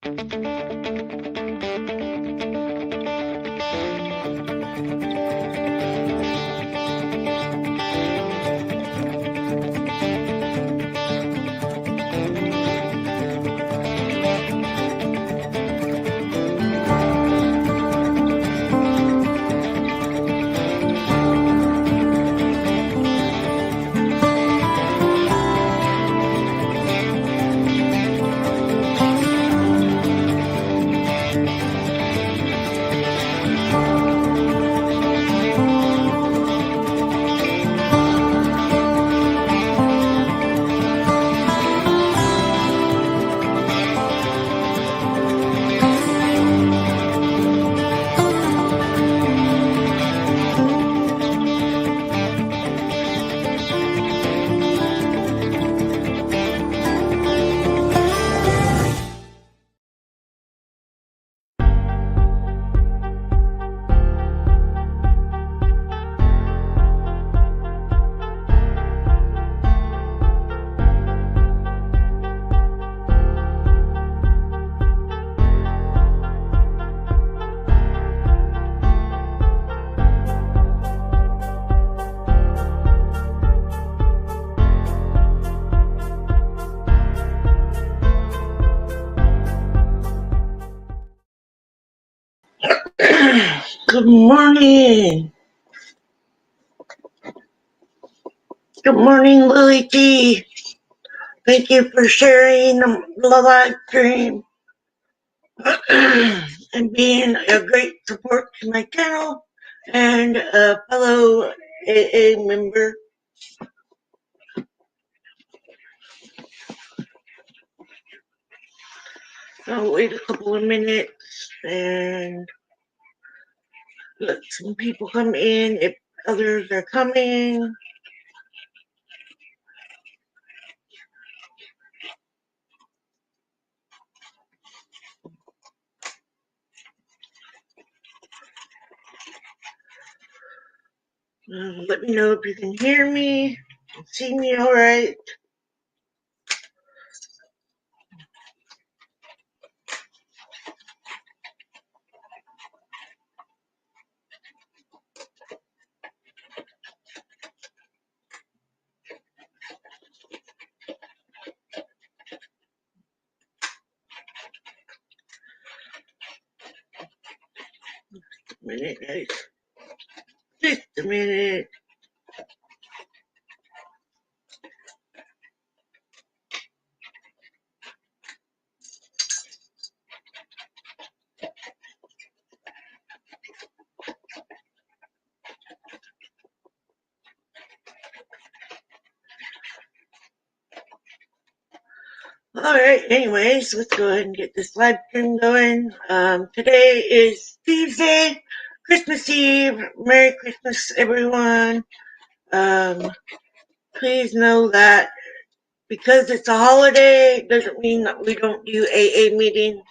Good morning. Good morning, Lily T. Thank you for sharing the live stream and being a great support to my channel and a fellow AA member. I'll wait a couple of minutes and let some people come in if others are coming. Let me know if you can hear me and see me all right. Just a minute, guys. Just a minute. All right, anyways, let's go ahead and get this live stream going. Today is Tuesday, Christmas Eve. Merry Christmas, everyone. Please know that because it's a holiday doesn't mean that we don't do AA meetings.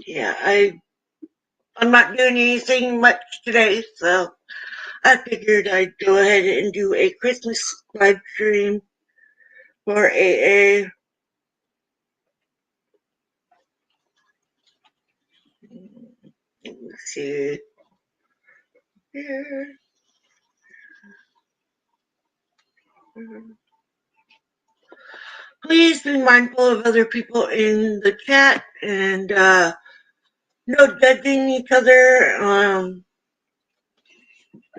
Yeah, I'm not doing anything much today, so I figured I'd go ahead and do a Christmas live stream for AA. Let's see here. Please be mindful of other people in the chat and no judging each other.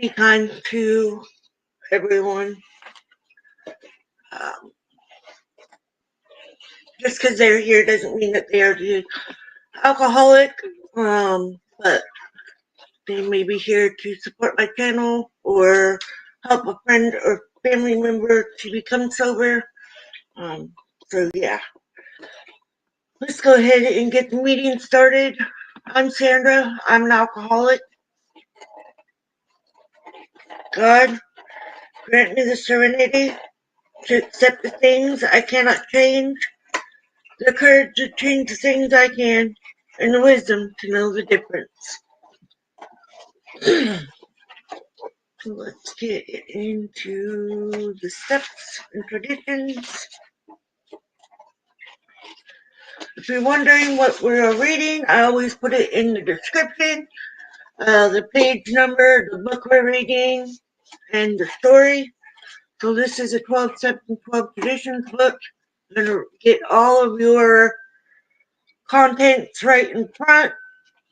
Be kind to everyone. Just because they're here doesn't mean that they are the alcoholic, but they may be here to support my channel or help a friend or family member to become sober. So yeah, let's go ahead and get the meeting started. I'm Sandra. I'm an alcoholic. God, grant me the serenity to accept the things I cannot change, the courage to change the things I can, and the wisdom to know the difference. So let's get into the steps and traditions. If you're wondering what we're reading, I always put it in the description, the page number, the book we're reading, and the story. So this is a 12 Steps and 12 Traditions book. You're going to get all of your contents right in front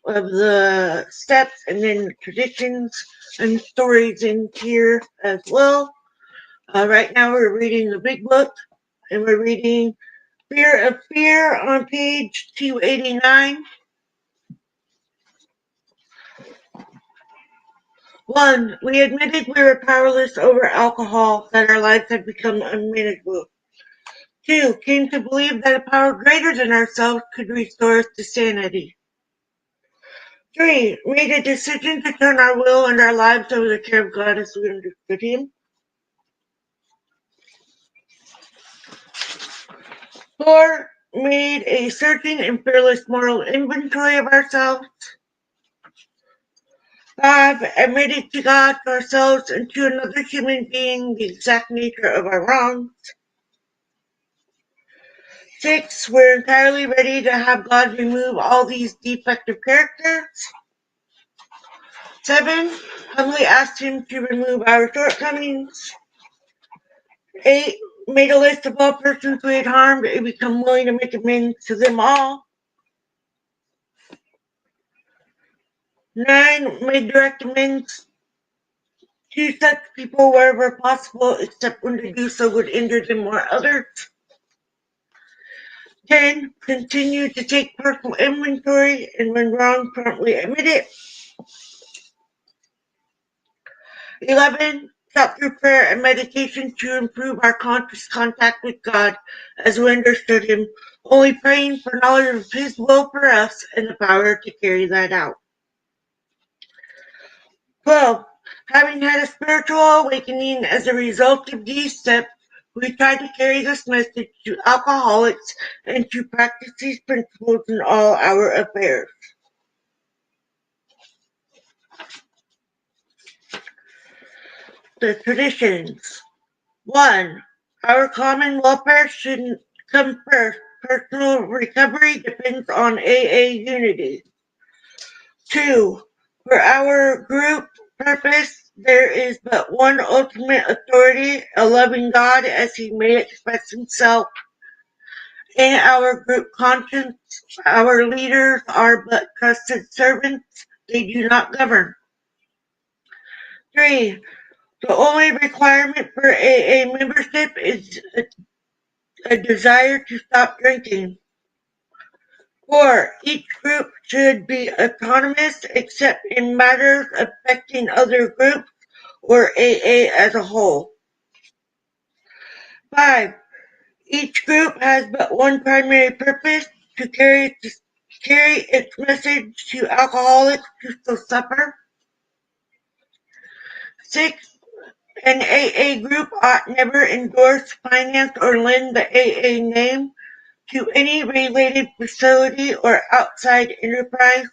of the steps, and then traditions and stories in here as well. Right now we're reading the big book, and we're reading Fear of Fear on page 289. 1. We admitted we were powerless over alcohol, that our lives had become unmanageable. 2. Came to believe that a power greater than ourselves could restore us to sanity. 3. Made a decision to turn our will and our lives over the care of God as we understood Him. 4. Made a searching and fearless moral inventory of ourselves. 5. Admitted to God, to ourselves, and to another human being the exact nature of our wrongs. 6. We're entirely ready to have God remove all these defective characters. 7. Humbly asked Him to remove our shortcomings. 8. Made a list of all persons we had harmed and become willing to make amends to them all. 9. Made direct amends to such people wherever possible, except when to do so would injure them or others. 10. Continue to take personal inventory, and when wrong, promptly admit it. 11. Sought through prayer and meditation to improve our conscious contact with God as we understood Him, only praying for knowledge of His will for us and the power to carry that out. 12. Having had a spiritual awakening as a result of these steps, we try to carry this message to alcoholics and to practice these principles in all our affairs. The traditions. 1. Our common welfare should come first. Personal recovery depends on AA unity. 2. For our group purpose, there is but one ultimate authority, a loving God as He may express Himself. In our group conscience, our leaders are but trusted servants, they do not govern. 3. The only requirement for AA membership is a desire to stop drinking. 4. Each group should be autonomous except in matters affecting other groups or AA as a whole. 5. Each group has but one primary purpose, to carry its message to alcoholics who still suffer. 6. An AA group ought never endorse, finance, or lend the AA name to any related facility or outside enterprise,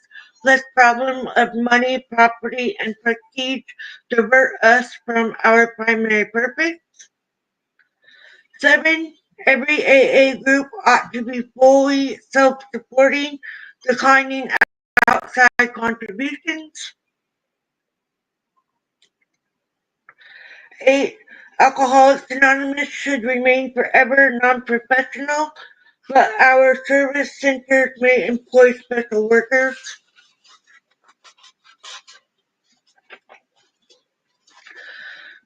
lest problem of money, property, and prestige divert us from our primary purpose. 7. Every AA group ought to be fully self-supporting, declining outside contributions. 8. Alcoholics Anonymous should remain forever non-professional, but our service centers may employ special workers.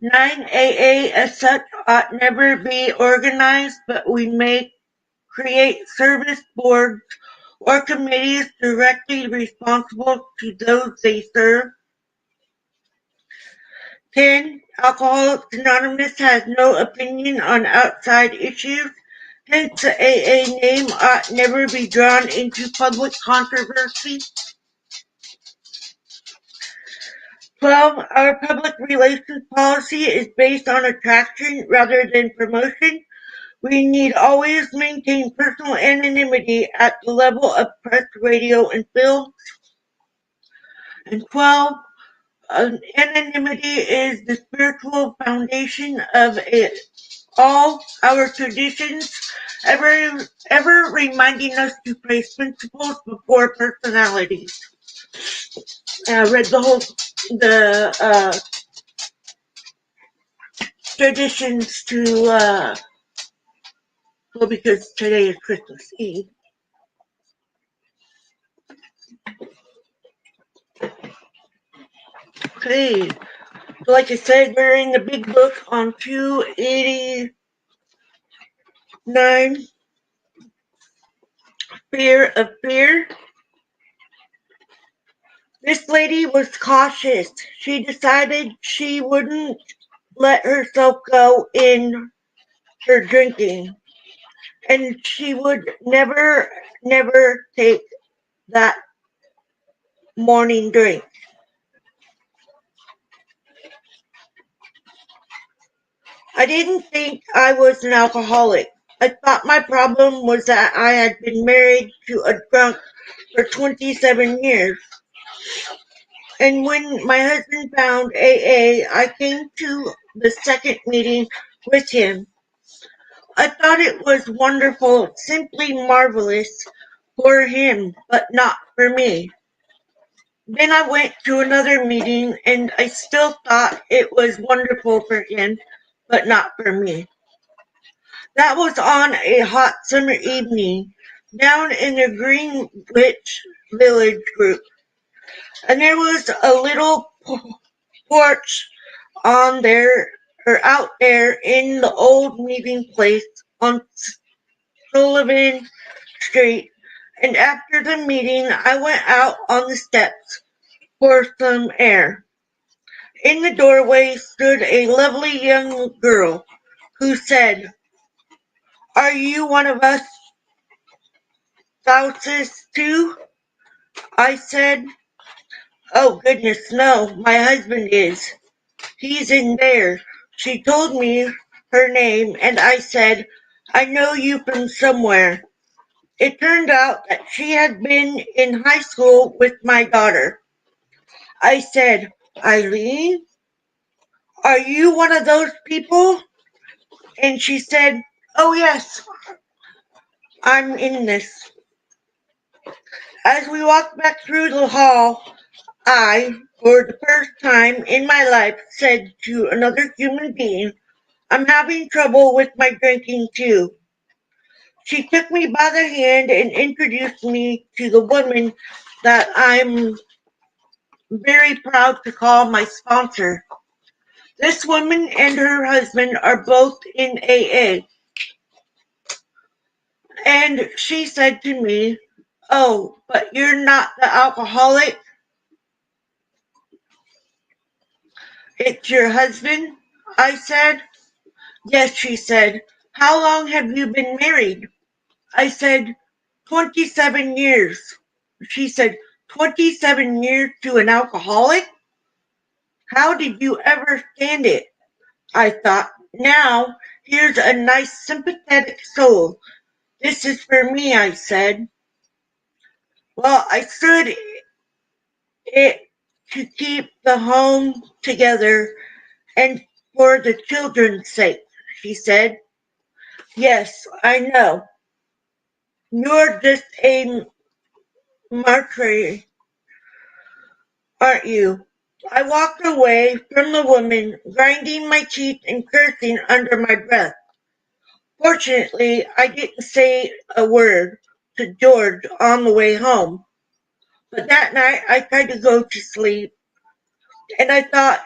9. AA as such ought never be organized, but we may create service boards or committees directly responsible to those they serve. 10. Alcoholics Anonymous has no opinion on outside issues, hence the AA name ought never be drawn into public controversy. 12. Our public relations policy is based on attraction rather than promotion. We need always maintain personal anonymity at the level of press, radio, and film. And 12. Anonymity is the spiritual foundation of all our traditions ever reminding us to place principles before personalities. And I read the traditions to well, because today is Christmas Eve. Okay, like I said, we're in the big book on 289, Fear of Fear. This lady was cautious. She decided she wouldn't let herself go in her drinking, and she would never take that morning drink. I didn't think I was an alcoholic. I thought my problem was that I had been married to a drunk for 27 years. And when my husband found AA, I came to the second meeting with him. I thought it was wonderful, simply marvelous for him, but not for me. Then I went to another meeting and I still thought it was wonderful for him, but not for me. That was on a hot summer evening down in the Greenwich Village group. And there was a little porch on there or out there in the old meeting place on Sullivan Street. And after the meeting, I went out on the steps for some air. In the doorway stood a lovely young girl who said, "Are you one of us spouses too?" I said, "Oh goodness, no, my husband is. He's in there." She told me her name and I said, "I know you from somewhere." It turned out that she had been in high school with my daughter. I said, "Eileen, are you one of those people?" And she said, "Oh yes, I'm in this." As we walked back through the hall, I, for the first time in my life, said to another human being, "I'm having trouble with my drinking too." She took me by the hand and introduced me to the woman that I'm very proud to call my sponsor. This woman and her husband are both in AA. And she said to me, "Oh, but you're not the alcoholic? It's your husband?" I said. "Yes," she said. "How long have you been married?" I said, 27 years. She said, 27 years to an alcoholic? How did you ever stand it? I thought, now, here's a nice sympathetic soul. This is for me, I said. Well, I stood it to keep the home together and for the children's sake, she said. Yes, I know. You're just a martyr, aren't you? I walked away from the woman, grinding my teeth and cursing under my breath. Fortunately, I didn't say a word to George on the way home, but that night I tried to go to sleep, and I thought,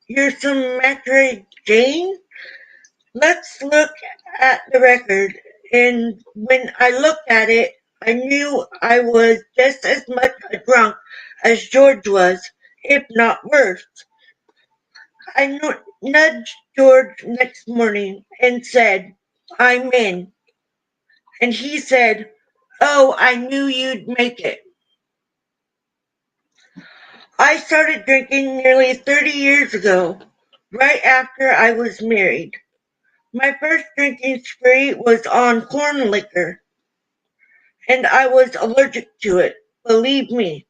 you're some Mary Jane? Let's look at the record. And when I looked at it, I knew I was just as much a drunk as George was, if not worse. I nudged George next morning and said, "I'm in." And he said, "Oh, I knew you'd make it." I started drinking nearly 30 years ago, right after I was married. My first drinking spree was on corn liquor, and I was allergic to it. Believe me,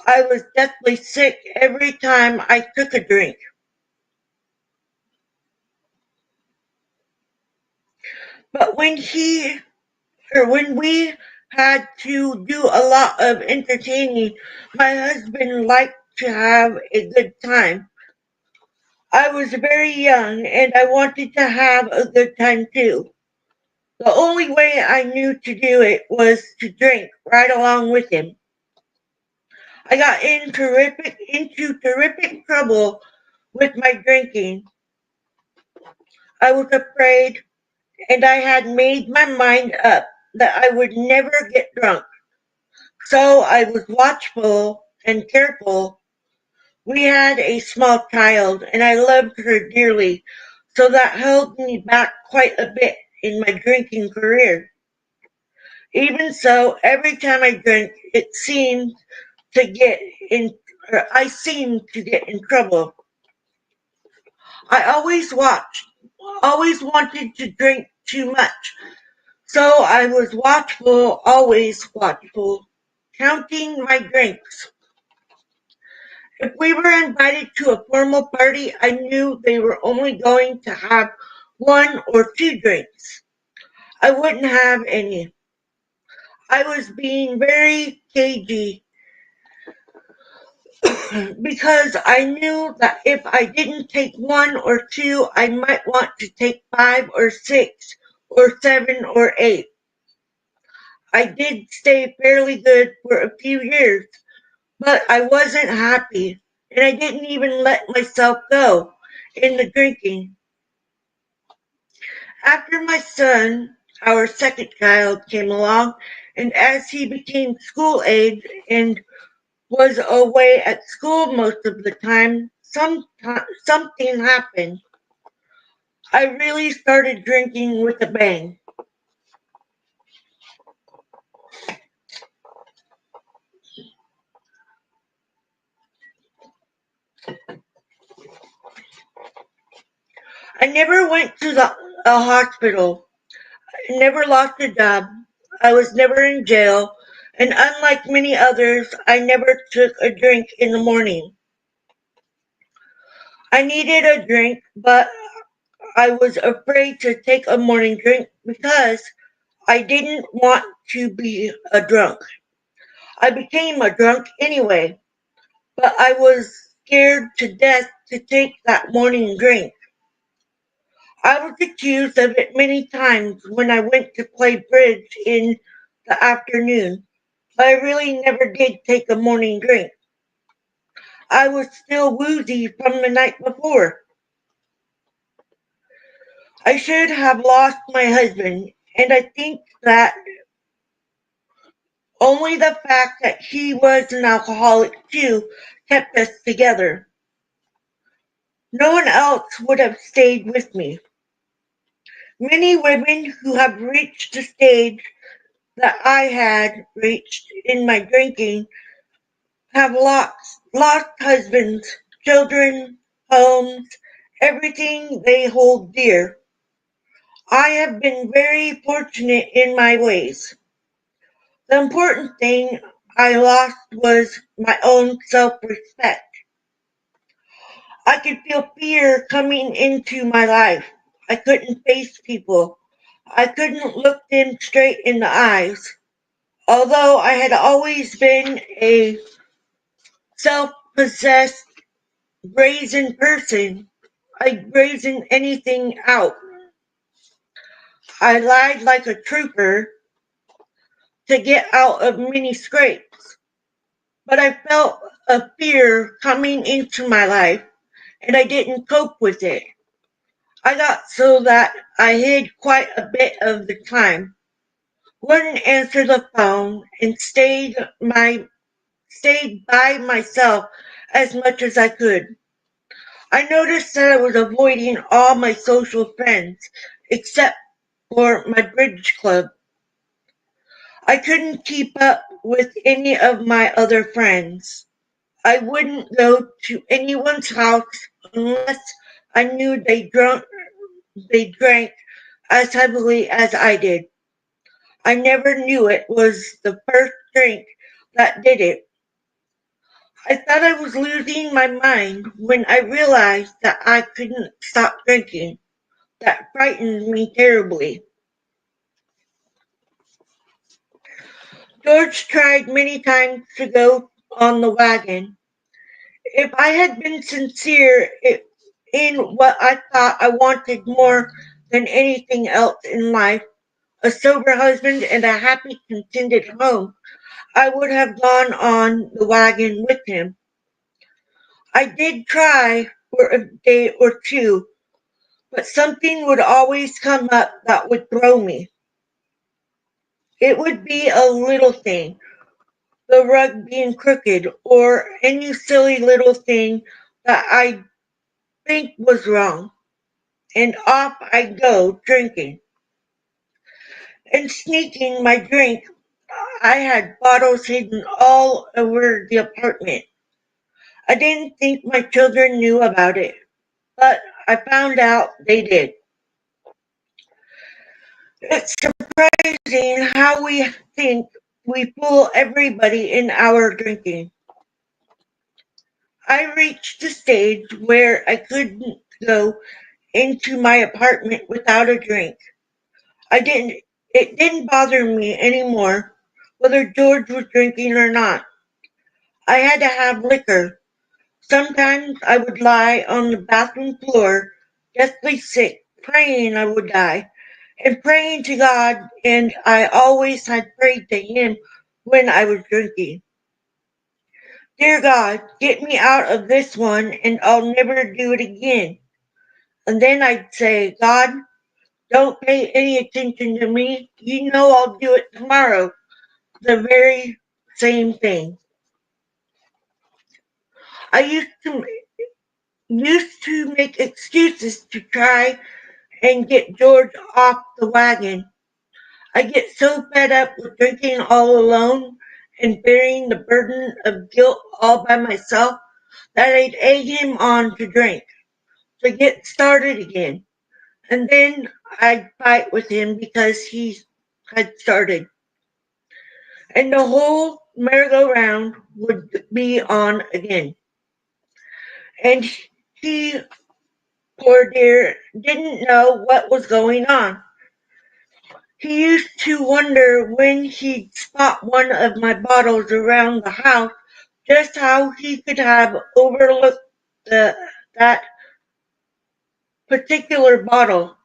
I was deathly sick every time I took a drink. But when we had to do a lot of entertaining, my husband liked to have a good time. I was very young and I wanted to have a good time too. The only way I knew to do it was to drink right along with him. I got into terrific trouble with my drinking. I was afraid and I had made my mind up that I would never get drunk. So I was watchful and careful. We had a small child and I loved her dearly, so that held me back quite a bit in my drinking career. Even so, every time I drank, it seemed to get in, I seemed to get in trouble. I always wanted to drink too much. So I was watchful, always watchful, counting my drinks. If we were invited to a formal party, I knew they were only going to have one or two drinks. I wouldn't have any. I was being very cagey because I knew that if I didn't take one or two, I might want to take five or six or seven or eight. I did stay fairly good for a few years, but I wasn't happy, and I didn't even let myself go in the drinking. After my son, our second child, came along, and as he became school age and was away at school most of the time, something happened. I really started drinking with a bang. I never went to a hospital, I never lost a job, I was never in jail, and unlike many others, I never took a drink in the morning. I needed a drink, but I was afraid to take a morning drink because I didn't want to be a drunk. I became a drunk anyway, but I was scared to death to take that morning drink. I was accused of it many times when I went to play bridge in the afternoon, but I really never did take a morning drink. I was still woozy from the night before. I should have lost my husband, and I think that only the fact that he was an alcoholic too kept us together. No one else would have stayed with me. Many women who have reached the stage that I had reached in my drinking have lost husbands, children, homes, everything they hold dear. I have been very fortunate in my ways. The important thing I lost was my own self-respect. I could feel fear coming into my life. I couldn't face people. I couldn't look them straight in the eyes. Although I had always been a self-possessed, brazen person, I brazen anything out. I lied like a trooper to get out of many scrapes. But I felt a fear coming into my life and I didn't cope with it. I got so that I hid quite a bit of the time, wouldn't answer the phone, and stayed by myself as much as I could. I noticed that I was avoiding all my social friends except for my bridge club. I couldn't keep up with any of my other friends. I wouldn't go to anyone's house unless I knew they drank as heavily as I did. I never knew it was the first drink that did it. I thought I was losing my mind when I realized that I couldn't stop drinking. That frightened me terribly. George tried many times to go on the wagon. If I had been sincere in what I thought I wanted more than anything else in life, a sober husband and a happy, contented home, I would have gone on the wagon with him. I did try for a day or two, but something would always come up that would throw me. It would be a little thing, the rug being crooked, or any silly little thing that I think was wrong, and off I'd go drinking. And sneaking my drink, I had bottles hidden all over the apartment. I didn't think my children knew about it, but I found out they did. It's surprising how we think we fool everybody in our drinking. I reached the stage where I couldn't go into my apartment without a drink. I didn't it didn't bother me anymore whether George was drinking or not. I had to have liquor. Sometimes I would lie on the bathroom floor, deathly sick, praying I would die, and praying to God, and I always had prayed to Him when I was drinking. Dear God, get me out of this one and I'll never do it again. And then I'd say, God, don't pay any attention to me. You know I'll do it tomorrow. The very same thing. I used to make excuses to try and get George off the wagon. I get so fed up with drinking all alone and bearing the burden of guilt all by myself that I'd egg him on to drink, to get started again. And then I'd fight with him because he had started. And the whole merry-go-round would be on again. And he, poor dear, didn't know what was going on. He used to wonder when he'd spot one of my bottles around the house just how he could have overlooked the, that particular bottle.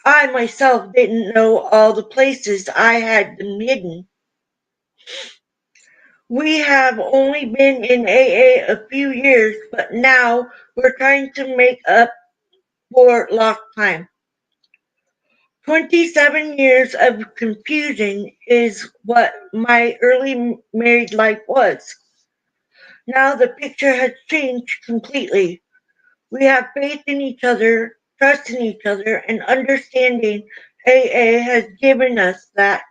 I myself didn't know all the places I had them hidden. We have only been in AA a few years, but now we're trying to make up for lost time. 27 years of confusion is what my early married life was. Now the picture has changed completely. We have faith in each other, trust in each other, and understanding AA has given us that.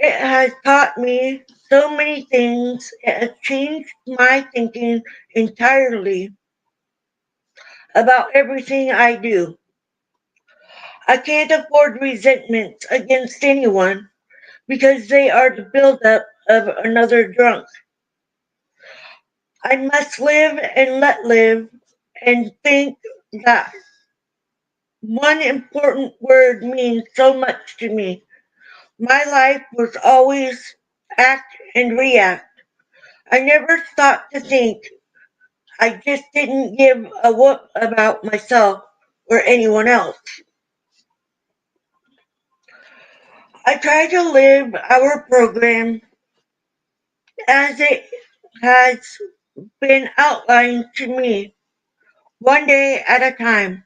It has taught me so many things. It has changed my thinking entirely about everything I do. I can't afford resentments against anyone because they are the buildup of another drunk. I must live and let live and think that one important word means so much to me. My life was always act and react. I never stopped to think. I just didn't give a whoop about myself or anyone else. I try to live our program as it has been outlined to me, one day at a time.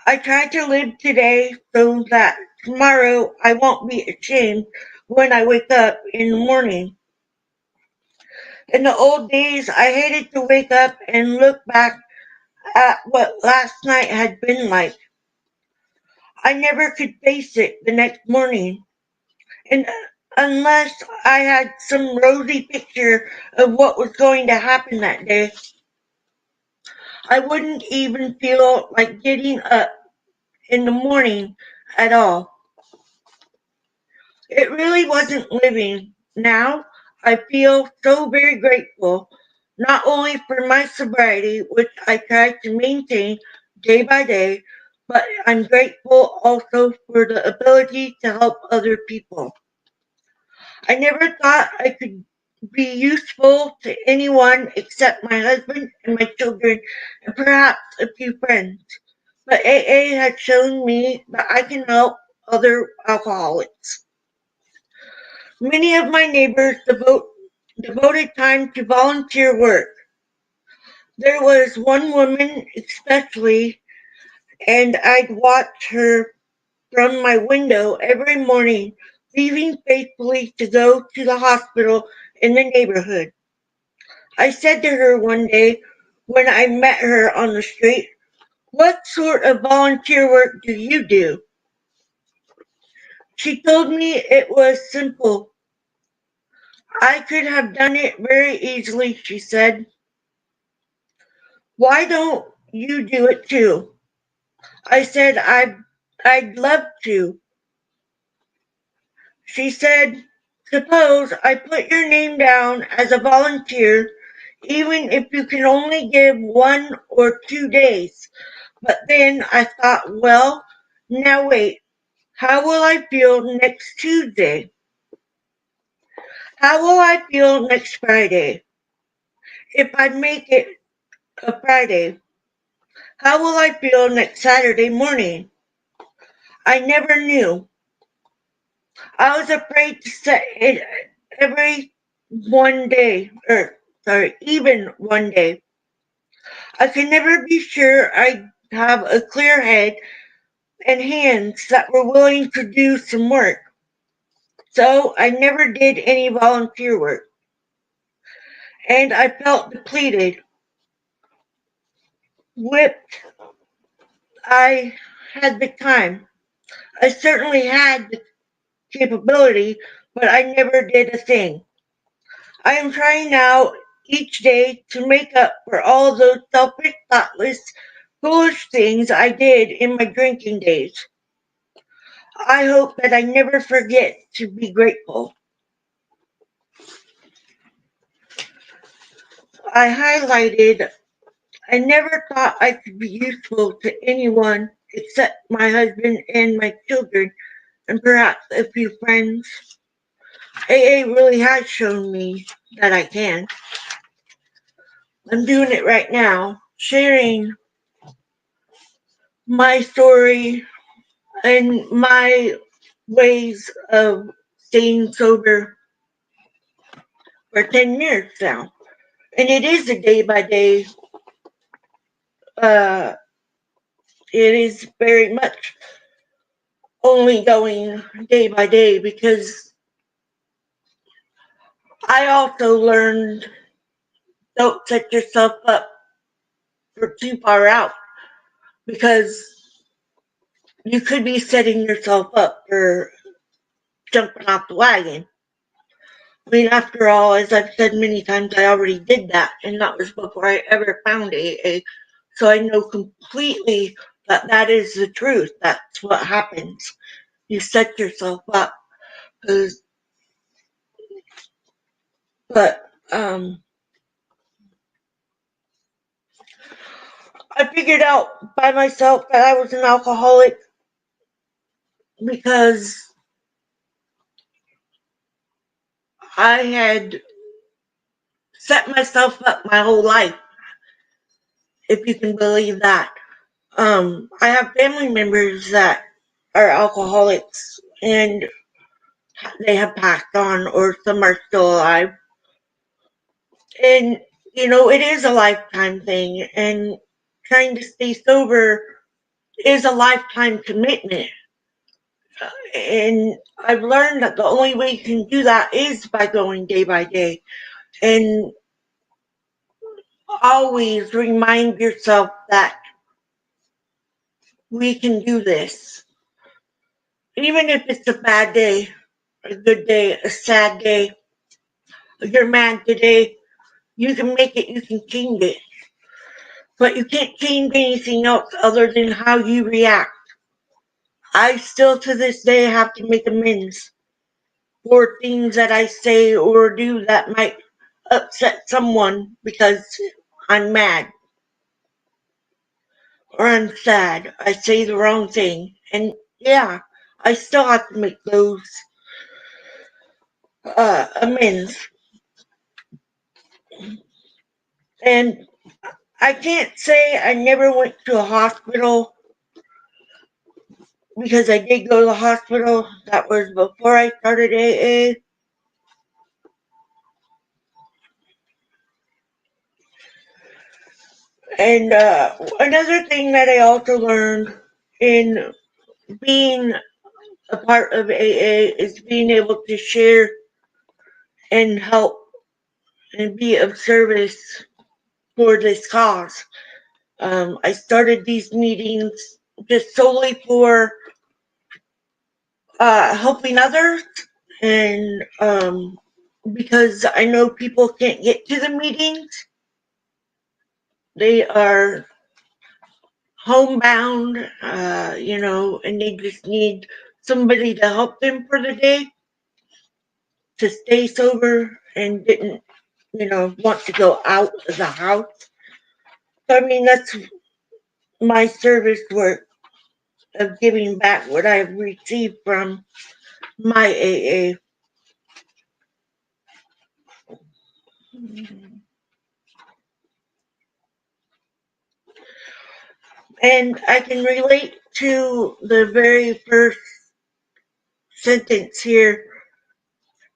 I try to live today so that tomorrow I won't be ashamed when I wake up in the morning. In the old days, I hated to wake up and look back at what last night had been like. I never could face it the next morning. And unless I had some rosy picture of what was going to happen that day, I wouldn't even feel like getting up in the morning at all. It really wasn't living. Now I feel so very grateful, not only for my sobriety, which I try to maintain day by day, but I'm grateful also for the ability to help other people. I never thought I could be useful to anyone except my husband and my children and perhaps a few friends. But AA has shown me that I can help other alcoholics. Many of my neighbors devoted time to volunteer work. There was one woman especially, and I'd watch her from my window every morning, leaving faithfully to go to the hospital in the neighborhood. I said to her one day when I met her on the street, "What sort of volunteer work do you do?" She told me it was simple. I could have done it very easily, she said. "Why don't you do it too?" I said I'd love to. She said, "Suppose I put your name down as a volunteer, even if you can only give 1 or 2 days." But then I thought, well, now wait, how will I feel next Tuesday? How will I feel next Friday? If I make it a Friday, how will I feel next Saturday morning? I never knew. I was afraid to set it every one day, even one day. I could never be sure I'd have a clear head and hands that were willing to do some work. So I never did any volunteer work. And I felt depleted, whipped. I had the time. I certainly had the capability, but I never did a thing. I am trying now each day to make up for all those selfish, thoughtless, foolish things I did in my drinking days. I hope that I never forget to be grateful. I highlighted, I never thought I could be useful to anyone except my husband and my children and perhaps a few friends. AA really has shown me that I can. I'm doing it right now, sharing my story and my ways of staying sober for 10 years now. And it is a day by day, uh, it is very much only going day by day because I also learned don't set yourself up for too far out because you could be setting yourself up for jumping off the wagon. I mean, after all, as I've said many times, I already did that, and that was before I ever found AA. So I know completely that that is the truth. That's what happens. You set yourself up. But I figured out by myself that I was an alcoholic because I had set myself up my whole life, if you can believe that. I have family members that are alcoholics and they have passed on or some are still alive. And, it is a lifetime thing and trying to stay sober is a lifetime commitment. And I've learned that the only way you can do that is by going day by day. And always remind yourself that we can do this. Even if it's a bad day, a good day, a sad day, you're mad today, you can make it, you can change it. But you can't change anything else other than how you react. I still to this day have to make amends for things that I say or do that might upset someone because I'm mad or I'm sad. I say the wrong thing. And yeah, I still have to make those amends. And I can't say I never went to a hospital because I did go to the hospital. That was before I started AA. And another thing that I also learned in being a part of AA is being able to share and help and be of service for this cause. I started these meetings just solely for helping others, and because I know people can't get to the meetings, they are homebound, and they just need somebody to help them for the day to stay sober and didn't, want to go out of the house. So, I mean, that's my service work of giving back what I've received from my AA. And I can relate to the very first sentence here.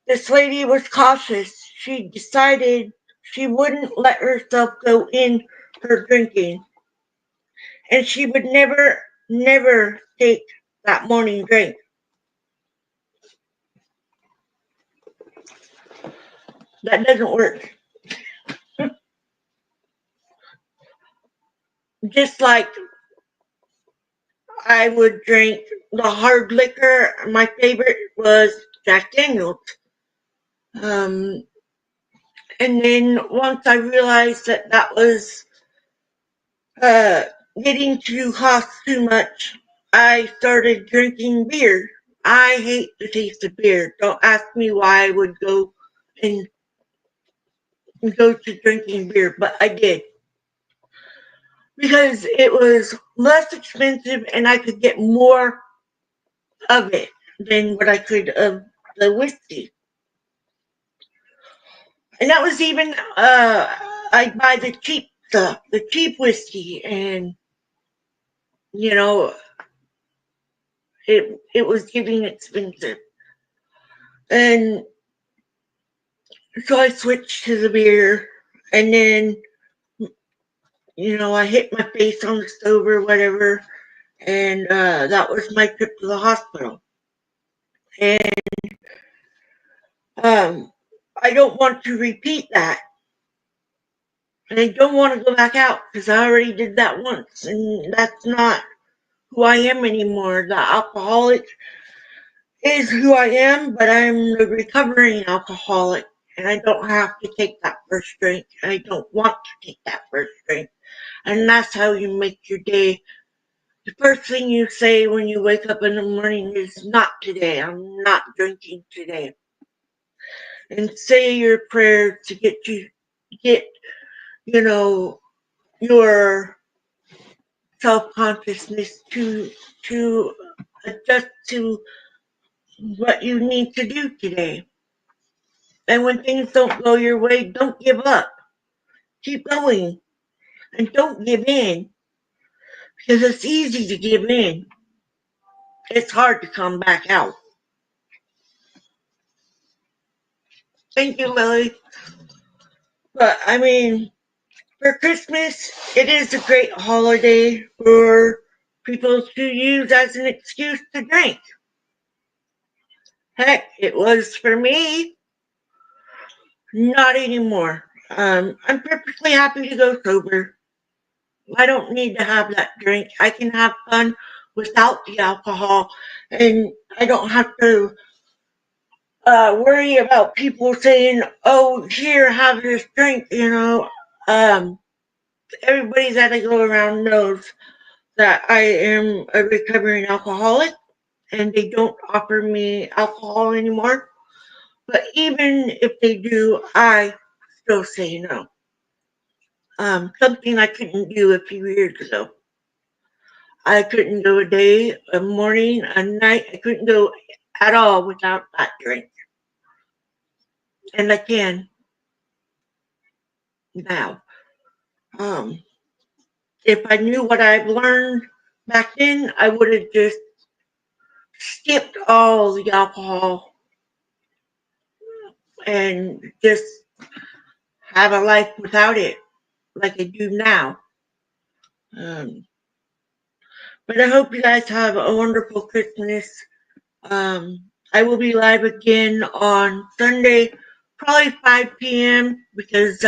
This lady was cautious. She decided she wouldn't let herself go in her drinking. And she would never, never take that morning drink. That doesn't work. Just like I would drink the hard liquor, my favorite was Jack Daniels. Um, and then once I realized that that was uh, getting to cost too much, I started drinking beer. I hate the taste of beer. Don't ask me why I would and go to drinking beer, but I did. Because it was less expensive and I could get more of it than what I could of the whiskey. And that was even I buy the cheap stuff, the cheap whiskey, and you know it was getting expensive. And so I switched to the beer, and then I hit my face on the stove or whatever, and that was my trip to the hospital. And I don't want to repeat that. And I don't want to go back out because I already did that once, and that's not who I am anymore. The alcoholic is who I am, but I'm the recovering alcoholic, and I don't have to take that first drink. I don't want to take that first drink. And that's how you make your day. The first thing you say when you wake up in the morning is, not today. I'm not drinking today. And say your prayers to get, your self-consciousness to adjust to what you need to do today. And when things don't go your way, don't give up. Keep going. And don't give in. Because it's easy to give in. It's hard to come back out. Thank you, Lily. But I mean, for Christmas, it is a great holiday for people to use as an excuse to drink. Heck, it was for me. Not anymore. I'm perfectly happy to go sober. I don't need to have that drink. I can have fun without the alcohol, and I don't have to worry about people saying, "Oh, here, have this drink." Everybody that I go around knows that I am a recovering alcoholic, and they don't offer me alcohol anymore. But even if they do, I still say no. Something I couldn't do a few years ago. I couldn't go a day, a morning, a night. I couldn't go at all without that drink. and I can now. Um, if I knew what I've learned back then, I would have just skipped all the alcohol and just have a life without it like I do now. Um, but I hope you guys have a wonderful Christmas. I will be live again on Sunday, probably 5 p.m. because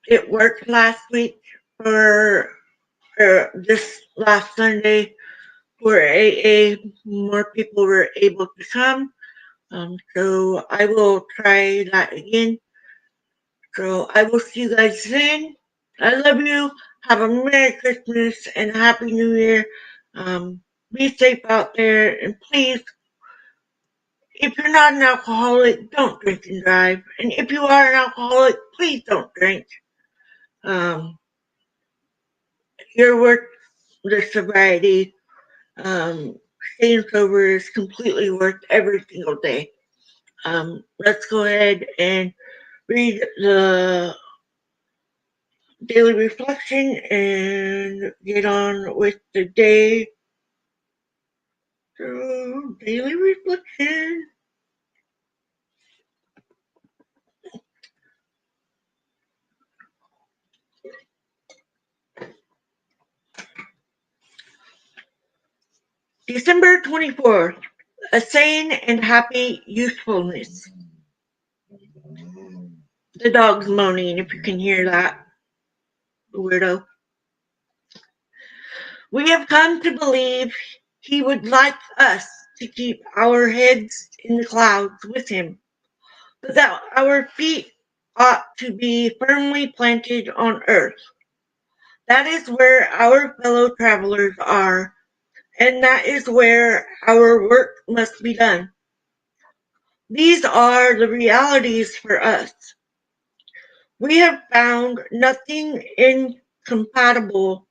it worked last week for this last Sunday for AA. More people were able to come. So I will try that again. So I will see you guys then. I love you. Have a Merry Christmas and a Happy New Year. Be safe out there, and please, if you're not an alcoholic, don't drink and drive. And if you are an alcoholic, please don't drink. Um, you're worth the sobriety. Staying sober is completely worth every single day. Let's go ahead and read the daily reflection and get on with the day. So, daily reflection. December 24th. A sane and happy usefulness. The dog's moaning, if you can hear that. Weirdo. We have come to believe he would like us to keep our heads in the clouds with him, but that our feet ought to be firmly planted on earth. That is where our fellow travelers are, and that is where our work must be done. These are the realities for us. We have found nothing incompatible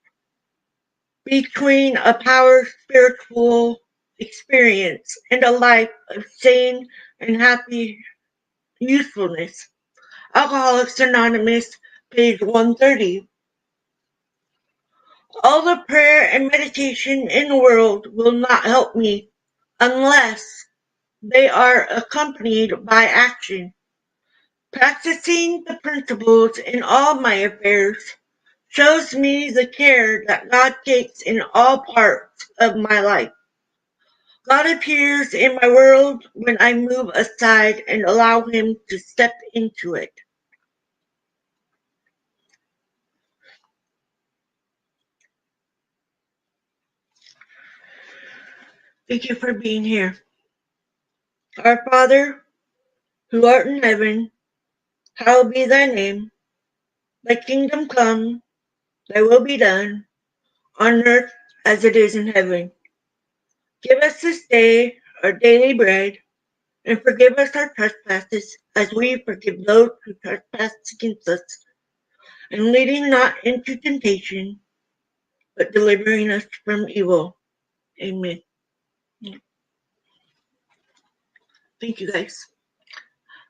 between a power spiritual experience and a life of sane and happy usefulness. Alcoholics Anonymous, page 130. All the prayer and meditation in the world will not help me unless they are accompanied by action. Practicing the principles in all my affairs shows me the care that God takes in all parts of my life. God appears in my world when I move aside and allow Him to step into it. Thank you for being here. Our Father, who art in heaven, hallowed be thy name. Thy kingdom come, thy will be done, on earth as it is in heaven. Give us this day our daily bread, and forgive us our trespasses, as we forgive those who trespass against us. And leading not into temptation, but delivering us from evil. Amen. Thank you guys.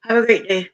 Have a great day.